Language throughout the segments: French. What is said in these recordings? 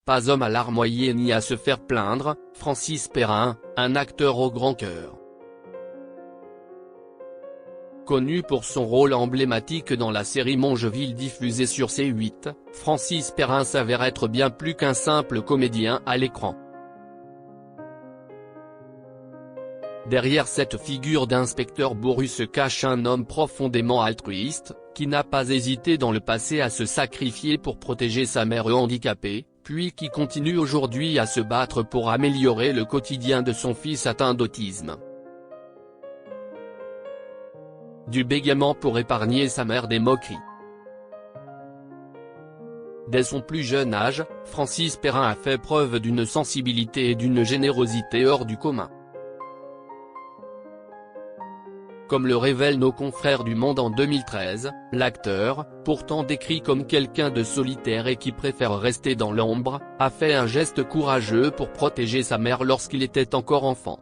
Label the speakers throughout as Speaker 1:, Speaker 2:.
Speaker 1: pas homme à larmoyer ni à se faire plaindre, Francis Perrin, un acteur au grand cœur. Connu pour son rôle emblématique dans la série Mongeville diffusée sur C8, Francis Perrin s'avère être bien plus qu'un simple comédien à l'écran. Derrière cette figure d'inspecteur bourru se cache un homme profondément altruiste, qui n'a pas hésité dans le passé à se sacrifier pour protéger sa mère handicapée, puis qui continue aujourd'hui à se battre pour améliorer le quotidien de son fils atteint d'autisme. Du bégaiement pour épargner sa mère des moqueries. Dès son plus jeune âge, Francis Perrin a fait preuve d'une sensibilité et d'une générosité hors du commun. Comme le révèlent nos confrères du Monde en 2013, l'acteur, pourtant décrit comme quelqu'un de solitaire et qui préfère rester dans l'ombre, a fait un geste courageux pour protéger sa mère lorsqu'il était encore enfant.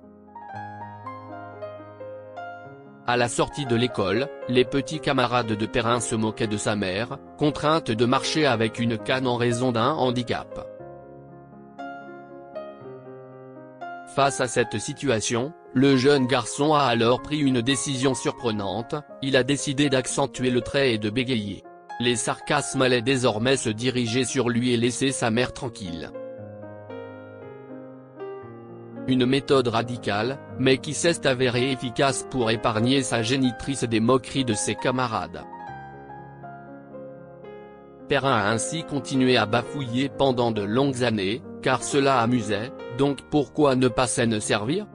Speaker 1: À la sortie de l'école, les petits camarades de Perrin se moquaient de sa mère, contrainte de marcher avec une canne en raison d'un handicap. Face à cette situation, le jeune garçon a alors pris une décision surprenante, il a décidé d'accentuer le trait et de bégayer. Les sarcasmes allaient désormais se diriger sur lui et laisser sa mère tranquille. Une méthode radicale, mais qui s'est avérée efficace pour épargner sa génitrice des moqueries de ses camarades. Perrin a ainsi continué à bafouiller pendant de longues années, car cela amusait, donc pourquoi ne pas s'en servir ?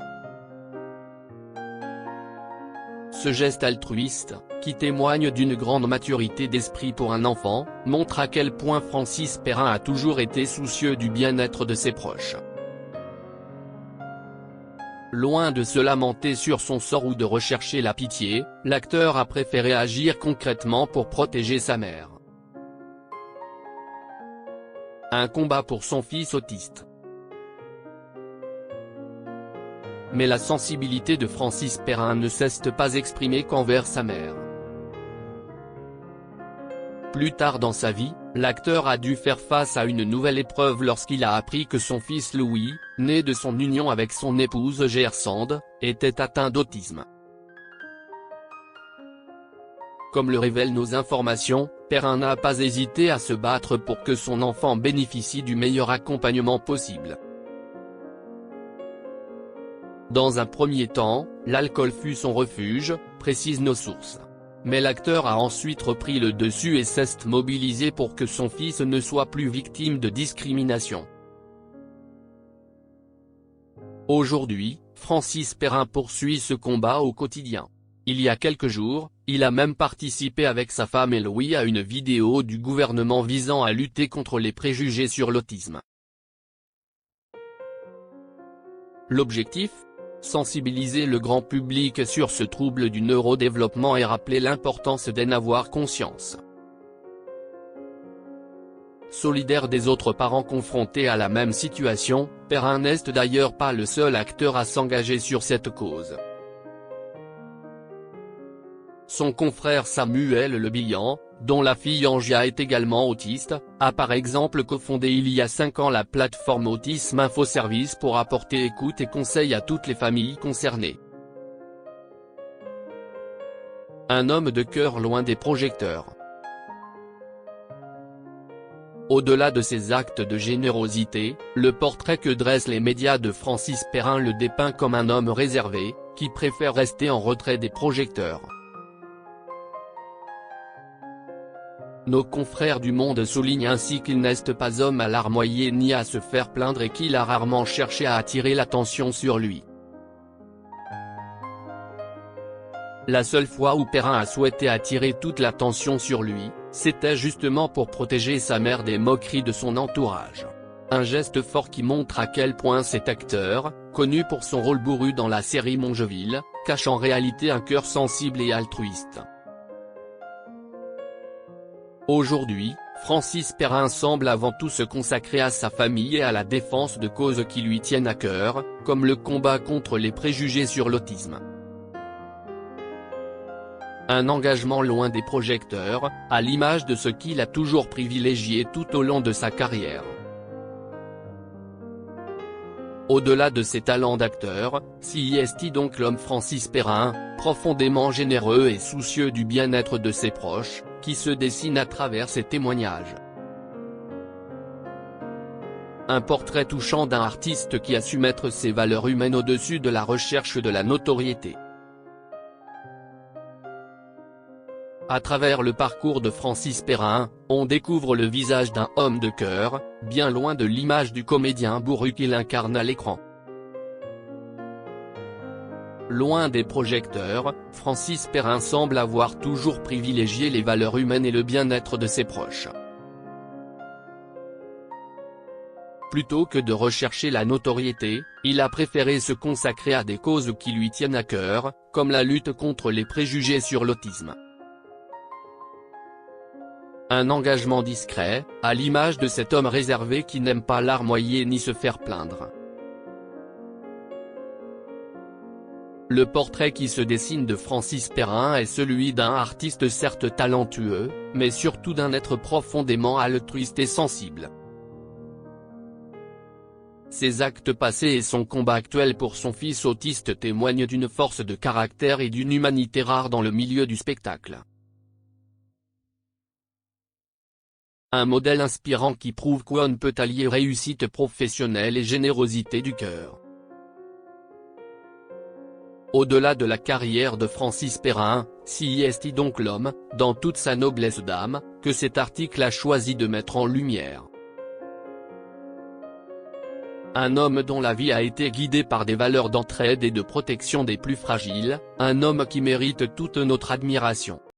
Speaker 1: Ce geste altruiste, qui témoigne d'une grande maturité d'esprit pour un enfant, montre à quel point Francis Perrin a toujours été soucieux du bien-être de ses proches. Loin de se lamenter sur son sort ou de rechercher la pitié, l'acteur a préféré agir concrètement pour protéger sa mère. Un combat pour son fils autiste. Mais la sensibilité de Francis Perrin ne cesse pas exprimée qu'envers sa mère. Plus tard dans sa vie, l'acteur a dû faire face à une nouvelle épreuve lorsqu'il a appris que son fils Louis, né de son union avec son épouse Gersande, était atteint d'autisme. Comme le révèlent nos informations, Perrin n'a pas hésité à se battre pour que son enfant bénéficie du meilleur accompagnement possible. Dans un premier temps, l'alcool fut son refuge, précisent nos sources. Mais l'acteur a ensuite repris le dessus et s'est mobilisé pour que son fils ne soit plus victime de discrimination. Aujourd'hui, Francis Perrin poursuit ce combat au quotidien. Il y a quelques jours, il a même participé avec sa femme et Louis à une vidéo du gouvernement visant à lutter contre les préjugés sur l'autisme. L'objectif ? Sensibiliser le grand public sur ce trouble du neurodéveloppement et rappeler l'importance d'en avoir conscience. Solidaire des autres parents confrontés à la même situation, Perrin n'est d'ailleurs pas le seul acteur à s'engager sur cette cause. Son confrère Samuel Le Bihan, dont la fille Angia est également autiste, a par exemple cofondé il y a 5 ans la plateforme Autisme Info Service pour apporter écoute et conseils à toutes les familles concernées. Un homme de cœur loin des projecteurs. Au-delà de ses actes de générosité, le portrait que dressent les médias de Francis Perrin le dépeint comme un homme réservé, qui préfère rester en retrait des projecteurs. Nos confrères du Monde soulignent ainsi qu'il n'est pas homme à larmoyer ni à se faire plaindre et qu'il a rarement cherché à attirer l'attention sur lui. La seule fois où Perrin a souhaité attirer toute l'attention sur lui, c'était justement pour protéger sa mère des moqueries de son entourage. Un geste fort qui montre à quel point cet acteur, connu pour son rôle bourru dans la série Mongeville, cache en réalité un cœur sensible et altruiste. Aujourd'hui, Francis Perrin semble avant tout se consacrer à sa famille et à la défense de causes qui lui tiennent à cœur, comme le combat contre les préjugés sur l'autisme. Un engagement loin des projecteurs, à l'image de ce qu'il a toujours privilégié tout au long de sa carrière. Au-delà de ses talents d'acteur, si est donc l'homme Francis Perrin, profondément généreux et soucieux du bien-être de ses proches, qui se dessine à travers ses témoignages. Un portrait touchant d'un artiste qui a su mettre ses valeurs humaines au-dessus de la recherche de la notoriété. À travers le parcours de Francis Perrin, on découvre le visage d'un homme de cœur, bien loin de l'image du comédien bourru qu'il incarne à l'écran. Loin des projecteurs, Francis Perrin semble avoir toujours privilégié les valeurs humaines et le bien-être de ses proches. Plutôt que de rechercher la notoriété, il a préféré se consacrer à des causes qui lui tiennent à cœur, comme la lutte contre les préjugés sur l'autisme. Un engagement discret, à l'image de cet homme réservé qui n'aime pas larmoyer ni se faire plaindre. Le portrait qui se dessine de Francis Perrin est celui d'un artiste certes talentueux, mais surtout d'un être profondément altruiste et sensible. Ses actes passés et son combat actuel pour son fils autiste témoignent d'une force de caractère et d'une humanité rare dans le milieu du spectacle. Un modèle inspirant qui prouve qu'on peut allier réussite professionnelle et générosité du cœur. Au-delà de la carrière de Francis Perrin, si est donc l'homme, dans toute sa noblesse d'âme, que cet article a choisi de mettre en lumière. Un homme dont la vie a été guidée par des valeurs d'entraide et de protection des plus fragiles, un homme qui mérite toute notre admiration.